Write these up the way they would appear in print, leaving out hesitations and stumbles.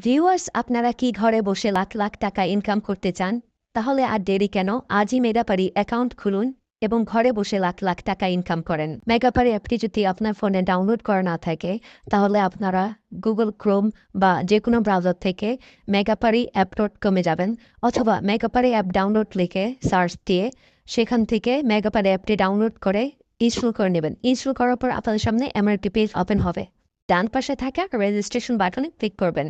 Viewers, আপনারা কি ঘরে বসে লাখ লাখ টাকা ইনকাম করতে চান? তাহলে আর দেরি কেন? আজই মেগাপারি অ্যাকাউন্ট খুলুন এবং ঘরে বসে লাখ লাখ টাকা ইনকাম করেন। মেগাপারি অ্যাপটি যদি আপনার ফোনে ডাউনলোড করা না থাকে, তাহলে আপনারা গুগল ক্রোম বা যে কোনো ব্রাউজার থেকে মেগাপারি অ্যাপ.com-এ যাবেন, অথবা মেগাপারি অ্যাপ ডাউনলোড লিখে সার্চ দিয়ে সেখান থেকে মেগাপারি অ্যাপটি ডাউনলোড করে ইনস্টল করে নেবেন। ইনস্টল করার পর আপনাদের সামনে এমন একটি পেজ ওপেন হবে। ডান পাশে থাকা রেজিস্ট্রেশন বাটনে ক্লিক করবেন।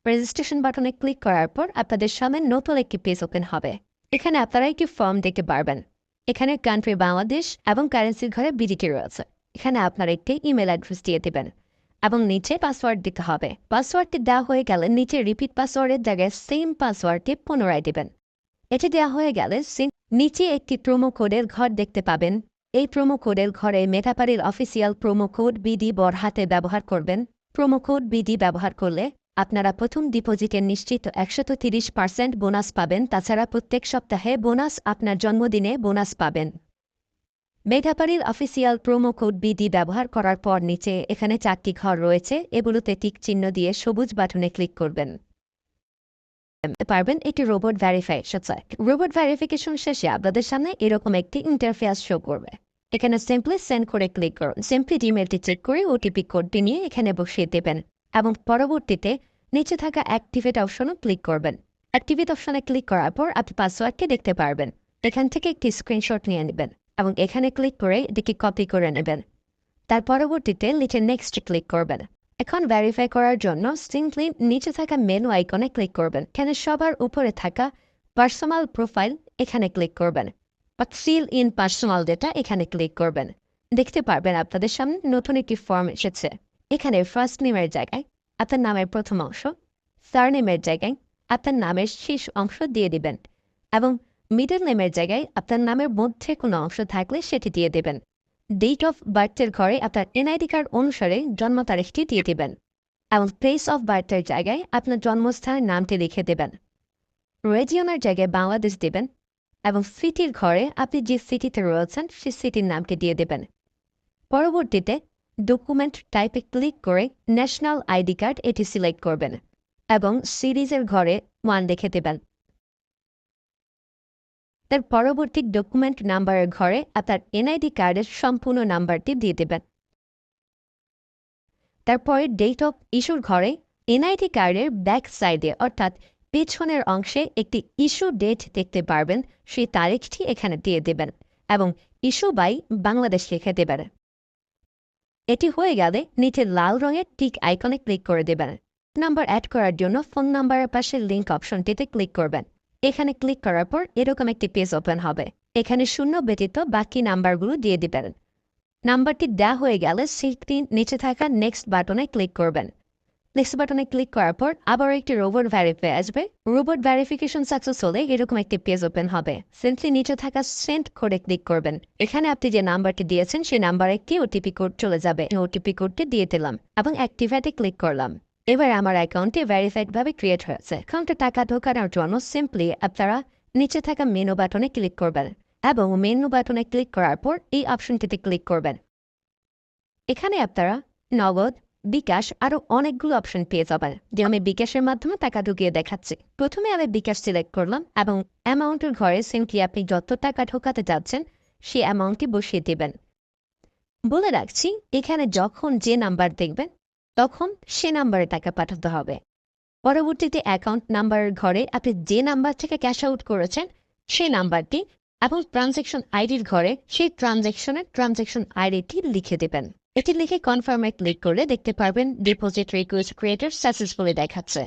রেজিস্ট্রেশন বাটনে ক্লিক করার পর আপনাদের সামনে নতুন একটি পেজ ওপেন হবে। এখানে আপনারা একটি ফর্ম দেখতে পারবেন। এখানে কান্ট্রি বাংলাদেশ এবং কারেন্সির ঘরে বিডিটি রয়েছে। এখানে আপনারা একটি ইমেল অ্যাড্রেস দিয়ে দেবেন এবং নিচে পাসওয়ার্ড দিতে হবে। পাসওয়ার্ডটি দেওয়া হয়ে গেলে নিচে রিপিট পাসওয়ার্ডের জায়গায় সেম পাসওয়ার্ডটি পুনরায় দেবেন। এটি দেওয়া হয়ে গেলে নিচে একটি প্রোমো কোডের ঘর দেখতে পাবেন। এই প্রোমো কোডের ঘরে মেগাপারির অফিসিয়াল প্রোমো কোড বিডি বড় হাতে ব্যবহার করবেন। প্রোমো কোড বিডি ব্যবহার করলে আপনারা প্রথম ডিপোজিটের নিশ্চিত 130% বোনাস পাবেন। তাছাড়া প্রত্যেক সপ্তাহে বোনাস, আপনার জন্মদিনে বোনাস পাবেন। মেগাপারির অফিসিয়াল প্রোমো কোড বিডি ব্যবহার করার পর নিচে এখানে 4টি ঘর রয়েছে, এগুলোতে টিক চিহ্ন দিয়ে সবুজ বাটনে ক্লিক করবেন। পারবেন এটি রোবট ভেরিফিকেশন। রোবট ভেরিফিকেশন শেষে আপনাদের সামনে এরকম একটি ইন্টারফেস শো করবে। এখানে সিম্পলি সেন্ড করে ক্লিক করুন। সিম্পলি ইমেলটি চেক করে ওটিপি কোডটি নিয়ে এখানে বসিয়ে দেবেন এবং পরবর্তীতে নিচে থাকা অ্যাক্টিভেট অপশনও ক্লিক করবেন। অ্যাক্টিভেট অপশনে ক্লিক করার পর আপনি পাসওয়ার্ডটি দেখতে পারবেন। এখান থেকে একটি স্ক্রিনশট নিয়ে নেবেন এবং এখানে ক্লিক করে এটিকে কপি করে নেবেন। তার পরবর্তীতে নিচে নেক্সট ক্লিক করবেন। এখন ভেরিফাই করার জন্য সিম্পলি নিচে থাকা মেনু আইকনে ক্লিক করবেন। এখানে সবার উপরে থাকা পার্সোনাল প্রোফাইল এখানে ক্লিক করবেন বা ফিল ইন পার্সোনাল ডেটা এখানে ক্লিক করবেন। দেখতে পারবেন আপনাদের সামনে নতুন একটি ফর্ম এসেছে। এখানে ফার্স্ট নেমের জায়গায় আপনার নামের প্রথম অংশ, সারনেমের জায়গায় আপনার নামের শেষ অংশ দিয়ে দিবেন এবং মিডল নেমের জায়গায় আপনার নামের মধ্যে কোনো অংশ থাকলে সেটি দিয়ে দেবেন। ডেট অফ বার্থের ঘরে আপনার এনআইডি কার্ড অনুসারে জন্ম তারিখটি দিয়ে দেবেন এবং প্লেস অফ বার্থের জায়গায় আপনার জন্মস্থানের নামটি লিখে দেবেন। রেজিয়নের জায়গায় বাংলাদেশ দেবেন এবং সিটির ঘরে আপনি যে সিটিতে রয়েছেন সেই সিটির নামটি দিয়ে দেবেন। পরবর্তীতে ডকুমেন্ট টাইপে ক্লিক করে ন্যাশনাল আইডি কার্ড এটি সিলেক্ট করবেন এবং সিরিজের ঘরে 1 লিখে দেবেন। তার পরবর্তী ডকুমেন্ট নাম্বারের ঘরে আপনার এনআইডি কার্ডের সম্পূর্ণ নাম্বারটি দিয়ে দেবেন। তারপরে ডেট অফ ইস্যুর ঘরে এনআইডি কার্ডের ব্যাক সাইডে অর্থাৎ পেছনের অংশে একটি ইস্যু ডেট দেখতে পারবেন, সেই তারিখটি এখানে দিয়ে দেবেন এবং ইস্যু বাই বাংলাদেশ লিখে দেবেন। এটি হয়ে গেলে নিচে লাল রঙের টিক আইকনে ক্লিক করে দেবেন। নাম্বার অ্যাড করার জন্য ফোন নাম্বারের পাশে লিঙ্ক অপশনটিতে ক্লিক করবেন। এখানে ক্লিক করার পর এরকম একটি পেজ ওপেন হবে। এখানে শূন্য ব্যতীত বাকি নাম্বারগুলো দিয়ে দিবেন। নাম্বারটি দেওয়া হয়ে গেলে সেটি নিচে থাকা নেক্সট বাটনে ক্লিক করবেন। নেক্সট বাটনে ক্লিক করার পর আবার একটি রোবট ভেরিফাই আসবে। রোবট ভেরিফিকেশন সাকসেস হলে এরকম একটি পেজ ওপেন হবে। সিম্পলি নিচে থাকা সেন্ড কোডে ক্লিক করবেন। এখানে আপনি যে নাম্বারটি দিয়েছেন সেই নাম্বারে একটি ওটিপি কোড চলে যাবে। ওটিপি কোডটি দিয়ে দিলাম এবং অ্যাক্টিভেটে ক্লিক করলাম। এবার আমার অ্যাকাউন্টটি ভেরিফাইড ভাবে ক্রিয়েট হয়েছে। অ্যাকাউন্টে টাকা ঢোকানোর জন্য সিম্পলি আপনারা নিচে থাকা মেনু বাটনে ক্লিক করবেন এবং মেনু বাটনে ক্লিক করার পর এই অপশনটিতে ক্লিক করবেন। এখানে আপনারা নগদ, বিকাশ আরও অনেকগুলো অপশন পেয়ে যাবেন। যে আমি বিকাশের মাধ্যমে টাকা ঢুকিয়ে দেখাচ্ছি। প্রথমে আমি বিকাশ সিলেক্ট করলাম এবং অ্যামাউন্টের ঘরে সিম্পলি আপনি যত টাকা ঢোকাতে যাচ্ছেন সেই অ্যামাউন্টটি বসিয়ে দেবেন। বলে রাখছি, এখানে যখন যে নাম্বার দেখবেন তখন সে নাম্বারে টাকা পাঠাতে হবে। পরবর্তীতে অ্যাকাউন্ট নাম্বারের ঘরে আপনি যে নাম্বার থেকে ক্যাশ আউট করেছেন সেই নাম্বারটি এবং ট্রানজ্যাকশন আইডির ঘরে সেই ট্রানজ্যাকশন আইডিটি লিখে দেবেন। এটি লিখে কনফার্মে ক্লিক করলে দেখতে পারবেন ডিপোজিট রিকোয়েস্ট ক্রিয়েটেড সাকসেসফুলি দেখাচ্ছে।